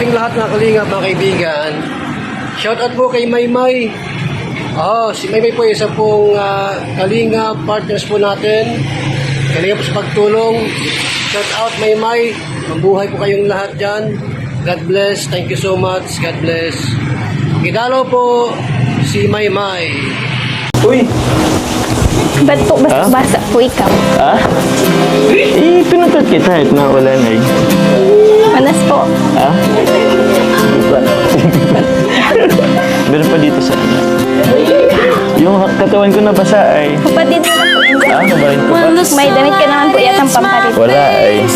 ating lahat ng Kalingap mga kaibigan. Shoutout po kay Maymay. Si Maymay po isa pong Kalingap partners po natin. Kalingap po sa pagtulong. Shoutout Maymay. Mabuhay po kayong lahat dyan. God bless. Thank you so much. God bless. Kidalo po si Maymay. Uy! Ba't po basa po ikaw? Pinuntot kita at nawala na eh. Manas po. Meron pa dito sa ano. Yung katawan ko nabasa ay... Kapatid mo na po. Nabahin ko ba? May damit ka naman po yatang pampalit. Wala ay.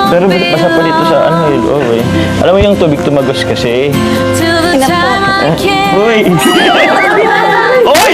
Pero basa pa dito sa ano eh. Oh, eh. Alam mo yung tubig tumagos kasi. Sino po? Uy! Uy!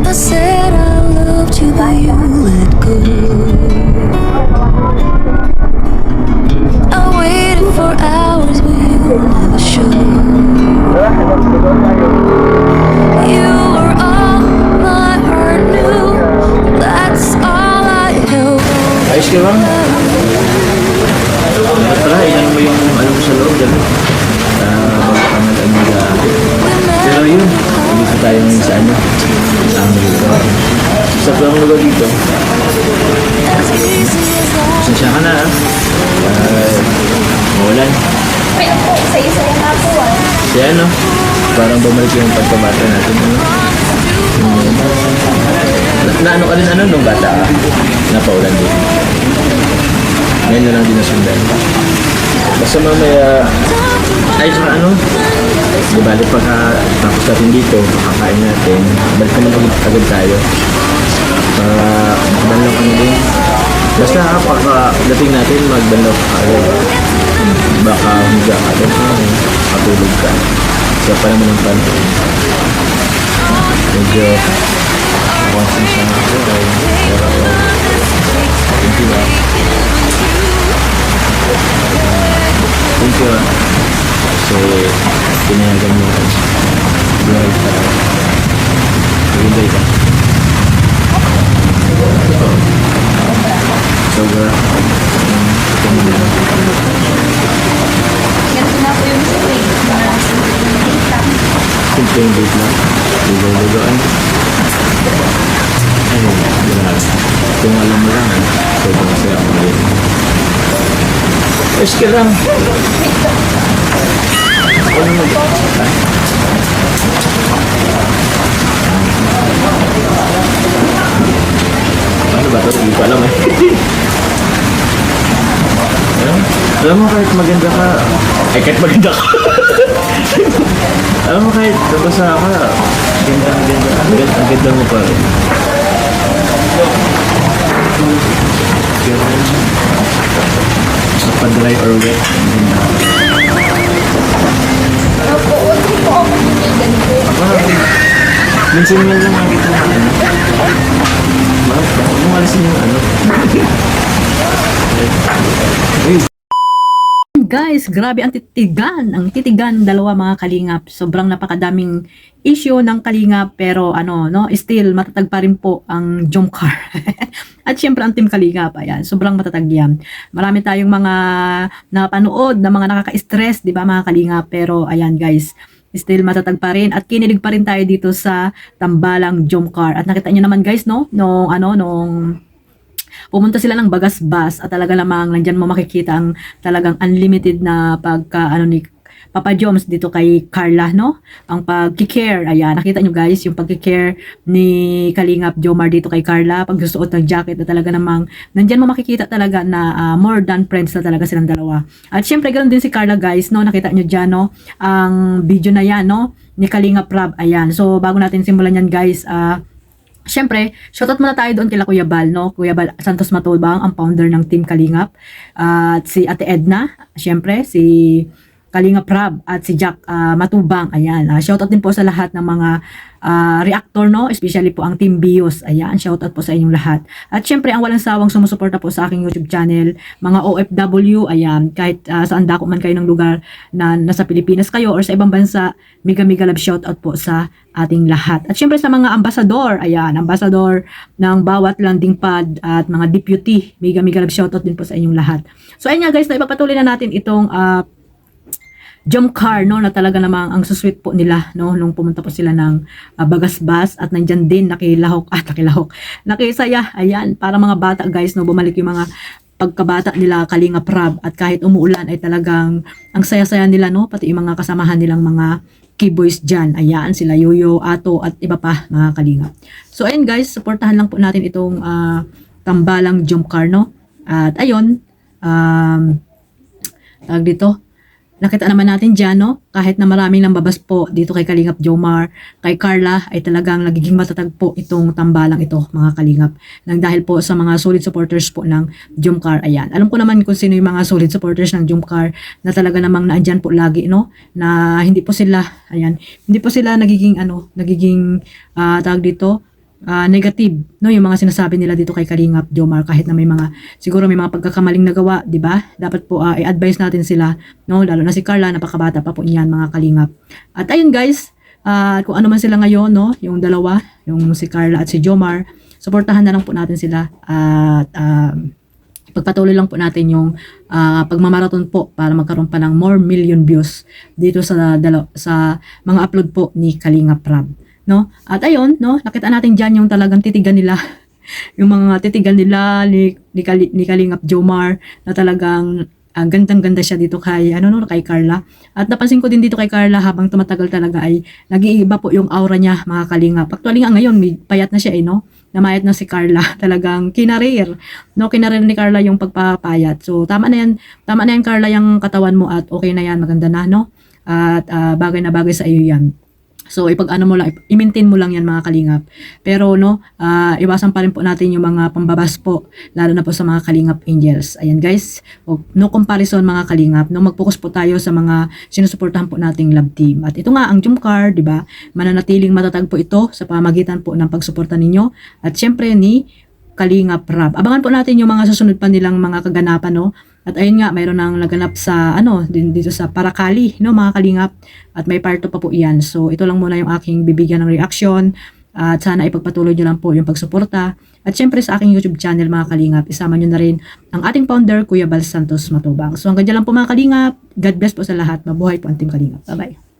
I said I loved you, but you let go. I waited for hours, but you never showed. You were all my heart knew. That's all I held. Ayos ka ba? Tara, inan mo yung ano mo sa loob dyan. Bago ka mag-amiga. Pero yun, dito tayo ngayon sa ano. Sa lang lugar dito. Pasensya ka na maulan. Pero po, isa-isa nga po Kaya ano, parang bumalik yung pagkabata natin. Naano ka din nung bata ka? Napaulan din. Ngayon na lang din nasundan. Basta mamaya, ay saka ano, di balik tapos natin dito, makakain natin, balik naman agad tayo. Para magbanlaw kami din. Basta pagdating natin, magbanlaw ka agad. Baka humiga ka doon, matulog ka. Kaya pa naman ang panahon. Medyo nakonsensya na ako ay hindi ba? Thank you kasi pinayagan mo ako. Buhay ka. Magbay ka. Sobra. Ganito na po yung spring. Simple yung date na. Lugaw-lugaan. Ayun, grabe. Kung alam mo lang, sobrang masaya ako ngayon. Ayos ka lang. Ano mo ba? Ano ba ito? Hindi ko alam eh. Alam mo kahit maganda ka, kahit maganda ka. Alam mo kahit nabasa ka, ang ganda mo pa rin. Dry or wet. Opo, hindi po ako pinigan po. Minsan nga lang nakita na ano. Bakit mo alisin yung ano? Guys, grabe ang titigan, dalawa mga kalingap. Sobrang napakadaming issue ng kalingap pero still matatag pa rin po ang Jomcar. At syempre ang Team Kalingap, ayan, sobrang matatag yan. Marami tayong mga napanood na mga nakaka-stress, di ba mga kalingap? Pero ayan guys, still matatag pa rin at kinilig pa rin tayo dito sa tambalang Jomcar. At nakita niyo naman guys, no? Nung pumunta sila ng Bagasbas at talaga lamang nandyan mo makikita ang talagang unlimited na ni Papa Joms dito kay Carla, no? Ang pag-care, ayan, nakita nyo guys, yung pag-care ni Kalingap Jomar dito kay Carla, pagsusuot ng jacket na talaga namang, nandyan mo makikita talaga na more than friends na talaga silang dalawa. At syempre, ganoon din si Carla guys, no? Nakita nyo dyan, no? Ang video na yan, no? Ni Kalingap Rob, ayan. So, bago natin simulan yan guys, Siyempre, shoutout muna tayo doon kila Kuya Bal, no? Kuya Bal Santos Matulbang, ang founder ng Team Kalingap. At si Ate Edna, siyempre, si Kalinga Prab at si Jack Matubang. Ayan, shoutout din po sa lahat ng mga reactor, no? Especially po ang Team Bios. Ayan, shoutout po sa inyong lahat. At syempre, ang walang sawang sumusuporta po sa aking YouTube channel, mga OFW, ayan, kahit saan dako man kayo ng lugar na nasa Pilipinas kayo or sa ibang bansa, mega love shoutout po sa ating lahat. At syempre sa mga ambasador, ayan, ambasador ng bawat landing pad at mga deputy, mega love shoutout din po sa inyong lahat. So ayun nga guys, na ipapatuloy na natin itong jump car, no, na talaga namang ang susweet po nila, no, nung pumunta po sila ng Bagasbas at nandyan din nakisaya, ayan, para mga bata guys, no, bumalik yung mga pagkabata nila Kalinga Prab at kahit umuulan ay talagang ang saya-saya nila, no, pati yung mga kasamahan nilang mga keyboys dyan, ayan, sila Yoyo, Ato at iba pa mga Kalinga. So ayun guys, supportahan lang po natin itong tambalang jump car, no, at ayun, tawag dito, nakita naman natin dyan, no? Kahit na maraming nambabas po dito kay Kalingap Jomar, kay Carla, ay talagang nagiging matatag po itong tambalang ito, mga Kalingap. Nang dahil po sa mga solid supporters po ng Jomcar, ayan. Alam ko naman kung sino yung mga solid supporters ng Jomcar na talaga namang naandyan po lagi, no? Na hindi po sila, ayan, hindi po sila nagiging, tawag dito, negative, no, yung mga sinasabi nila dito kay Kalingap Jomar, kahit na may mga siguro may mga pagkakamaling nagawa, 'di ba? Dapat po i-advise natin sila, no, lalo na si Carla, napakabata pa po niyan mga Kalingap. At ayun guys, kung ano man sila ngayon, no, yung dalawa, yung si Carla at si Jomar, suportahan na lang po natin sila at pagpatuloy lang po natin yung pagmamarathon po para magkaroon pa ng more million views dito sa mga upload po ni Kalingap Prab, no? At ayun, no, nakita natin diyan yung talagang titigan nila yung mga titigan nila ni Kalingap Jomar na talagang gandang-ganda siya dito kay kay Carla. At napansin ko din dito kay Carla habang tumatagal talaga ay nag-iiba po yung aura niya, mga Kalingap. Actually nga ngayon may payat na siya no. Namayat na si Carla. Talagang kinarir. No, kinarir ni Carla yung pagpapayat. So tama na yan Carla yung katawan mo at okay na yan, maganda na, no? At bagay na bagay sa iyo yan. So i-maintain mo lang yan mga Kalingap. Pero no, iwasan pa rin po natin yung mga pambabas po, lalo na po sa mga Kalingap Angels. Ayan guys, no comparison mga Kalingap. No, mag-focus po tayo sa mga sinusuportahan po nating love team. At ito nga ang Jomcar, di ba? Mananatiling matatag po ito sa pamagitan po ng pagsuporta ninyo at syempre ni Kalingap Prab. Abangan po natin yung mga susunod pa nilang mga kaganapan, no? At ayun nga, mayroon nang naganap sa dito sa Paracali, no, mga Kalingap, at may part 2 pa po iyan. So ito lang muna yung aking bibigyan ng reaction at sana ipagpatuloy nyo lang po yung pagsuporta. At syempre sa aking YouTube channel mga Kalingap, isama nyo na rin ang ating founder, Kuya Bal Santos Matubang. So hanggang dyan lang po mga Kalingap. God bless po sa lahat. Mabuhay po ang Team Kalingap. Bye-bye.